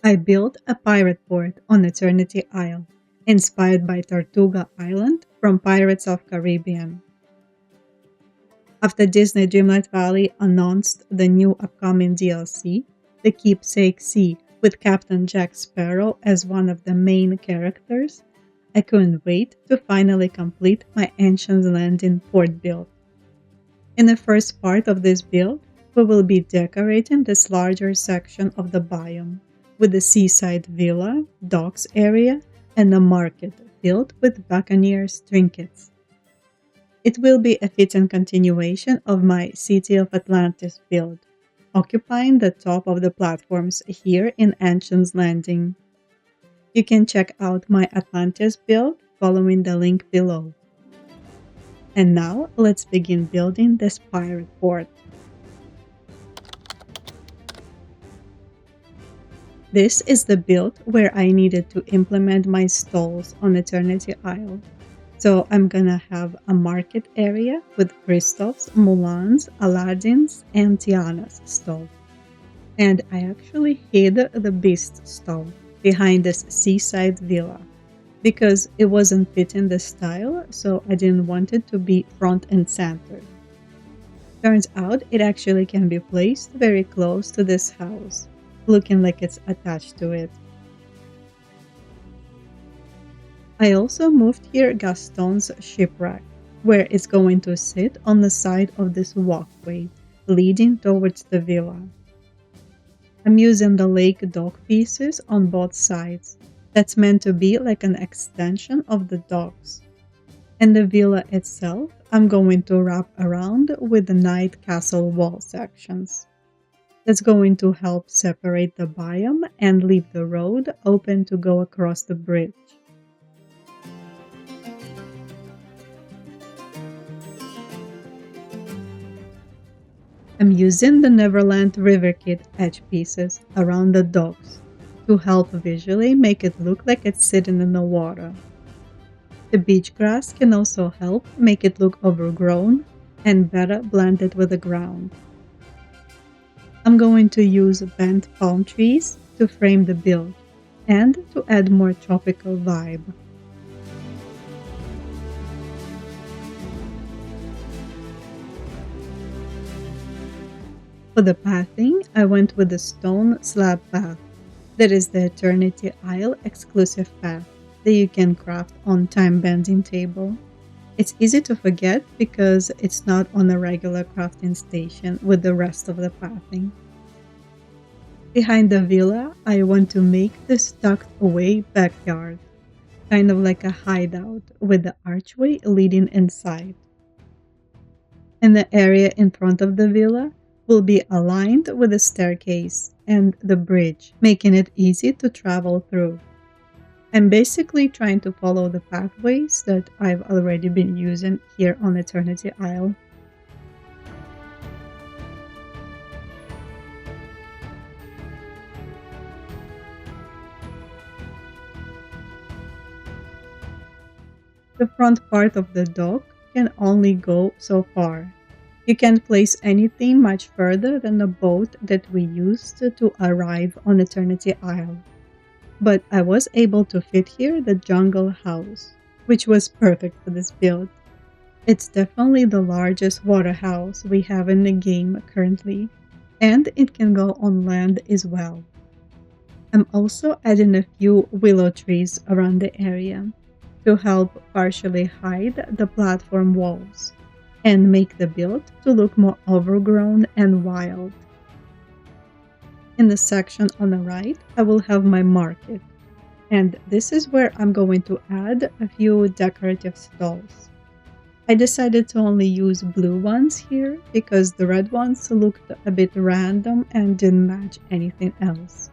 I built a pirate port on Eternity Isle, inspired by Tortuga Island from Pirates of Caribbean. After Disney Dreamlight Valley announced the new upcoming DLC, the Keepsake Sea, with Captain Jack Sparrow as one of the main characters, I couldn't wait to finally complete my Ancient Landing port build. In the first part of this build, we will be decorating this larger section of the biome, with the Seaside Villa, docks area, and a market filled with Buccaneers trinkets. It will be a fitting continuation of my City of Atlantis build, occupying the top of the platforms here in Ancient's Landing. You can check out my Atlantis build following the link below. And now, let's begin building this pirate port. This is the build where I needed to implement my stalls on Eternity Isle. So I'm gonna have a market area with Kristoff's, Mulan's, Aladdin's, and Tiana's stall. And I actually hid the Beast stall behind this Seaside Villa because it wasn't fitting the style, so I didn't want it to be front and center. Turns out it actually can be placed very close to this house, looking like it's attached to it. I also moved here Gaston's shipwreck, where it's going to sit on the side of this walkway leading towards the villa. I'm using the lake dock pieces on both sides. That's meant to be like an extension of the docks. And the villa itself, I'm going to wrap around with the night castle wall sections. That's going to help separate the biome and leave the road open to go across the bridge. I'm using the Neverland River Kit edge pieces around the docks to help visually make it look like it's sitting in the water. The beach grass can also help make it look overgrown and better blended with the ground. I'm going to use bent palm trees to frame the build and to add more tropical vibe. For the pathing, I went with the stone slab path. That is the Eternity Isle exclusive path that you can craft on time bending table. It's easy to forget because it's not on a regular crafting station with the rest of the pathing. Behind the villa, I want to make this tucked away backyard, kind of like a hideout with the archway leading inside. And the area in front of the villa will be aligned with the staircase and the bridge, making it easy to travel through. I'm basically trying to follow the pathways that I've already been using here on Eternity Isle. The front part of the dock can only go so far. You can't place anything much further than the boat that we used to arrive on Eternity Isle. But I was able to fit here the jungle house, which was perfect for this build. It's definitely the largest water house we have in the game currently, and it can go on land as well. I'm also adding a few willow trees around the area to help partially hide the platform walls and make the build to look more overgrown and wild. In the section on the right, I will have my market, and this is where I'm going to add a few decorative stalls. I decided to only use blue ones here because the red ones looked a bit random and didn't match anything else.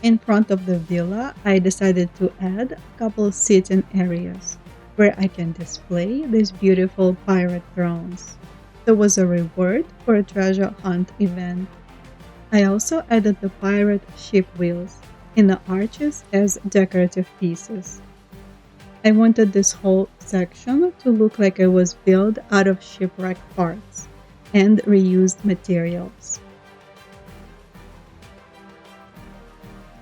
In front of the villa, I decided to add a couple sitting areas where I can display these beautiful pirate drones. There was a reward for a treasure hunt event. I also added the pirate ship wheels in the arches as decorative pieces. I wanted this whole section to look like it was built out of shipwreck parts and reused materials.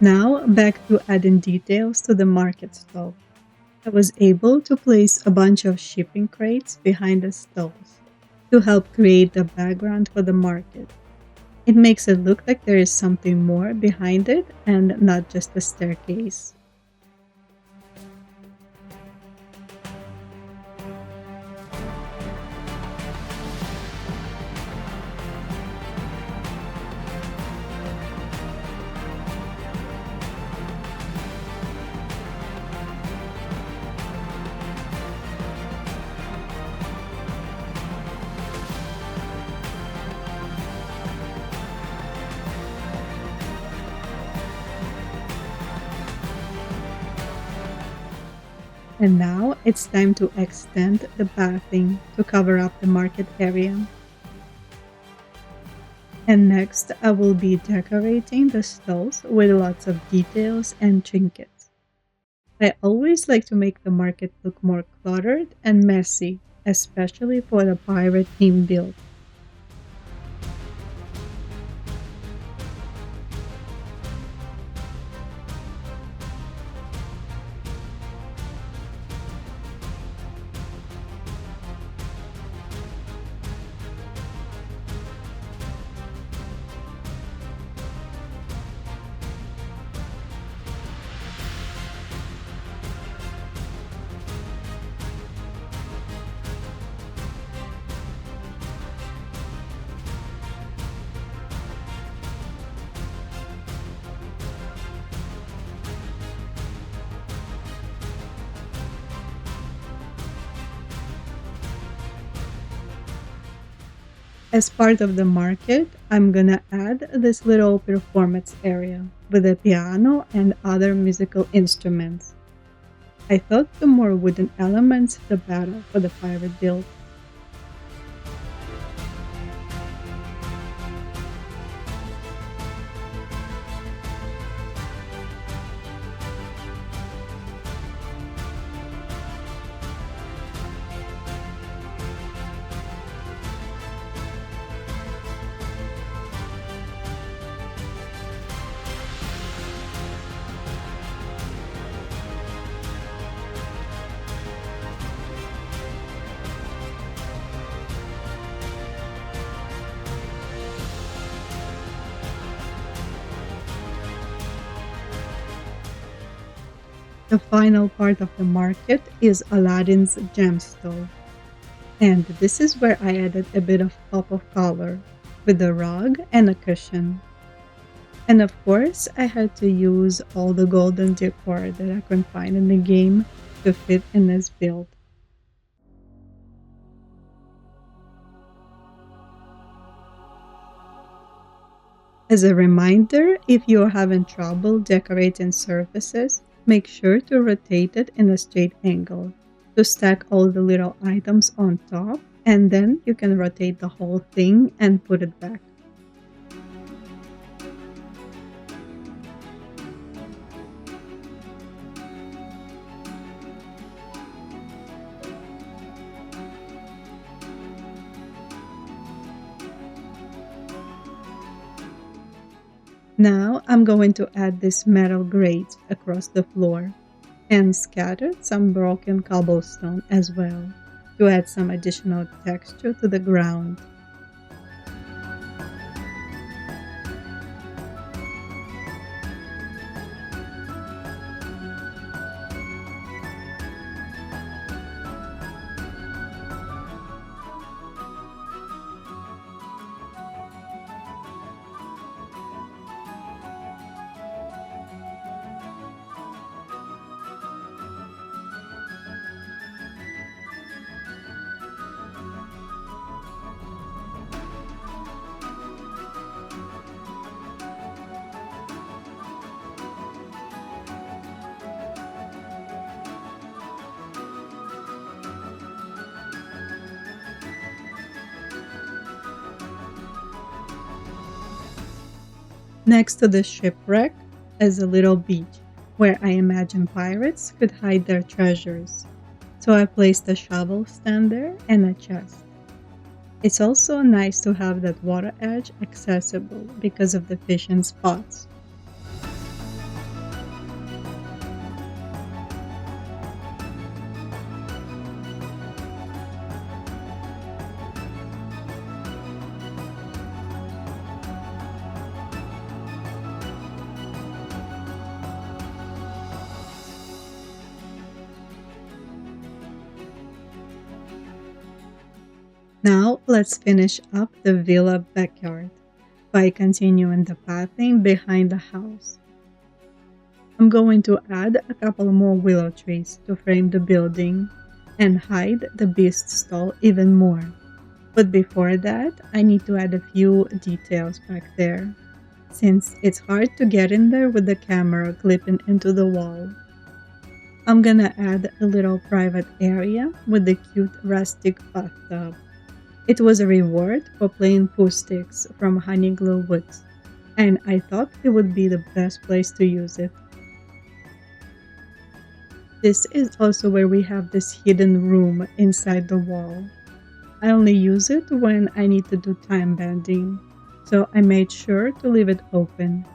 Now, back to adding details to the market stall. I was able to place a bunch of shipping crates behind the stalls to help create the background for the market. It makes it look like there is something more behind it and not just a staircase. And now it's time to extend the pathing to cover up the market area. And next, I will be decorating the stalls with lots of details and trinkets. I always like to make the market look more cluttered and messy, especially for the pirate theme build. As part of the market, I'm gonna add this little performance area with a piano and other musical instruments. I thought the more wooden elements, the better for the pirate build. The final part of the market is Aladdin's gem stove. And this is where I added a bit of pop of color with a rug and a cushion. And of course, I had to use all the golden decor that I could find in the game to fit in this build. As a reminder, if you're having trouble decorating surfaces, make sure to rotate it in a straight angle to stack all the little items on top, and then you can rotate the whole thing and put it back. Now I'm going to add this metal grates across the floor and scatter some broken cobblestone as well to add some additional texture to the ground. Next to the shipwreck is a little beach where I imagine pirates could hide their treasures. So I placed a shovel stand there and a chest. It's also nice to have that water edge accessible because of the fishing spots. Now let's finish up the villa backyard by continuing the pathing behind the house. I'm going to add a couple more willow trees to frame the building and hide the beast stall even more. But before that, I need to add a few details back there, since it's hard to get in there with the camera clipping into the wall. I'm gonna add a little private area with the cute rustic bathtub. It was a reward for playing poo sticks from Honeyglow Woods, and I thought it would be the best place to use it. This is also where we have this hidden room inside the wall. I only use it when I need to do time bending, so I made sure to leave it open.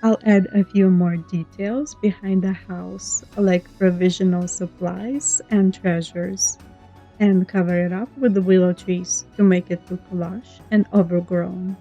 I'll add a few more details behind the house, like provisional supplies and treasures, and cover it up with the willow trees to make it look lush and overgrown.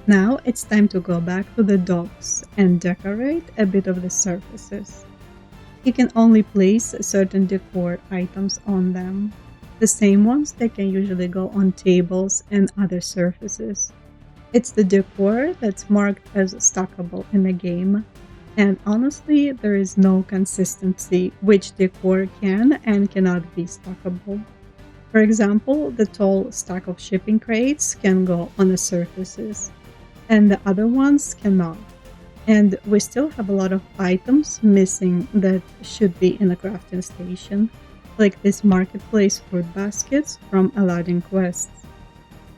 Now it's time to go back to the docks and decorate a bit of the surfaces. You can only place certain decor items on them. The same ones that can usually go on tables and other surfaces. It's the decor that's marked as stackable in the game, and honestly, there is no consistency which decor can and cannot be stackable. For example, the tall stack of shipping crates can go on the surfaces, and the other ones cannot. And we still have a lot of items missing that should be in the crafting station, like this marketplace fruit baskets from Aladdin Quests.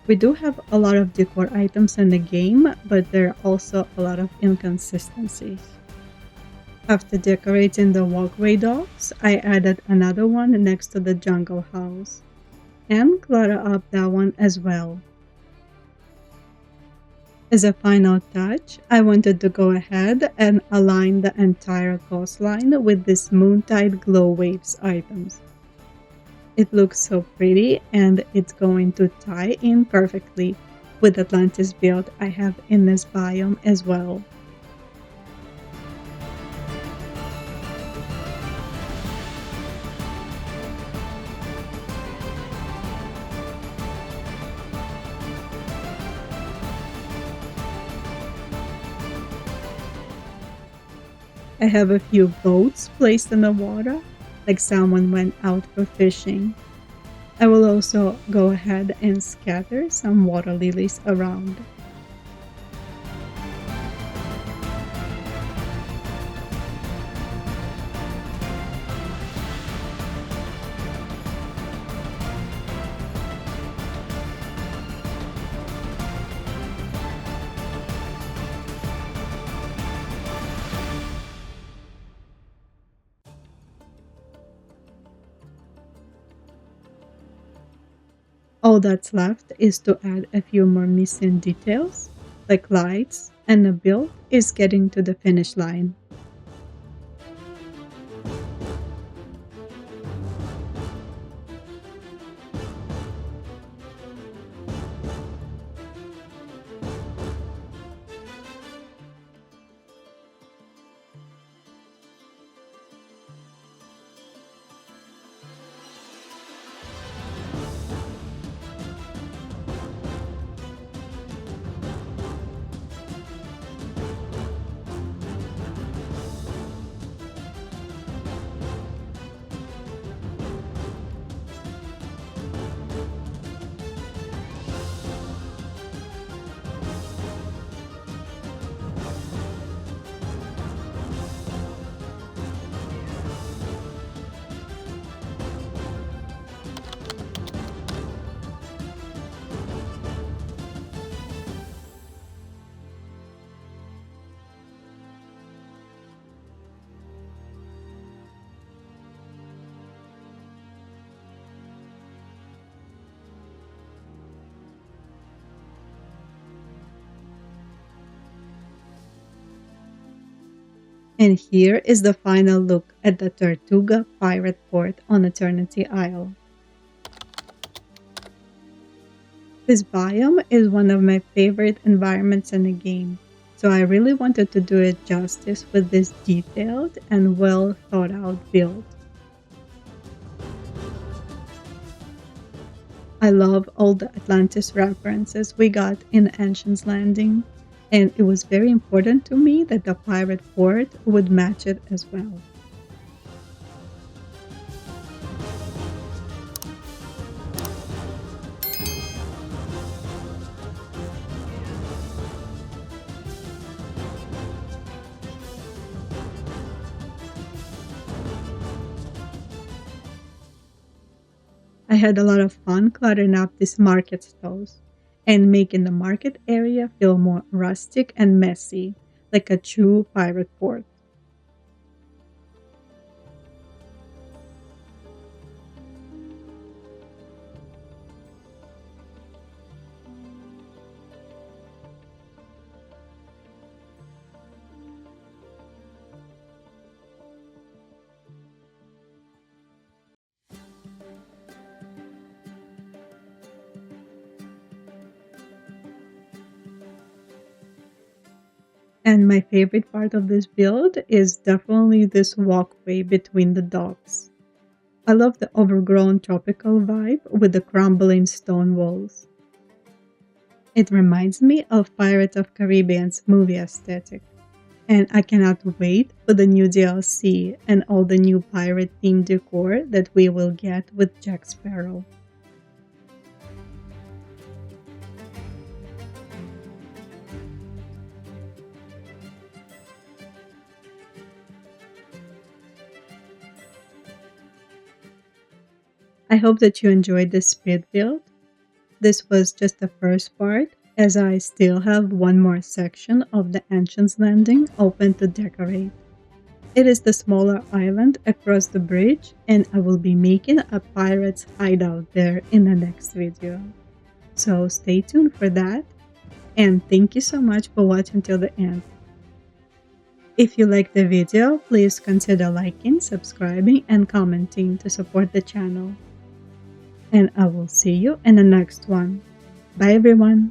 We do have a lot of decor items in the game, but there are also a lot of inconsistencies. After decorating the walkway docks, I added another one next to the jungle house, and clutter up that one as well. As a final touch, I wanted to go ahead and align the entire coastline with this Moontide Glow Waves items. It looks so pretty and it's going to tie in perfectly with Atlantis build I have in this biome as well. I have a few boats placed in the water, like someone went out for fishing. I will also go ahead and scatter some water lilies around. All that's left is to add a few more missing details, like lights, and the build is getting to the finish line. And here is the final look at the Tortuga pirate port on Eternity Isle. This biome is one of my favorite environments in the game, so I really wanted to do it justice with this detailed and well thought out build. I love all the Atlantis references we got in Ancient's Landing, and it was very important to me that the pirate port would match it as well. I had a lot of fun cluttering up these market stalls and making the market area feel more rustic and messy, like a true pirate port. And my favorite part of this build is definitely this walkway between the docks. I love the overgrown tropical vibe with the crumbling stone walls. It reminds me of Pirates of Caribbean's movie aesthetic, and I cannot wait for the new DLC and all the new pirate themed decor that we will get with Jack Sparrow. I hope that you enjoyed this speed build. This was just the first part, as I still have one more section of the Ancient's Landing open to decorate. It is the smaller island across the bridge, and I will be making a pirate's hideout there in the next video. So stay tuned for that, and thank you so much for watching till the end. If you liked the video, please consider liking, subscribing, and commenting to support the channel. And I will see you in the next one. Bye everyone!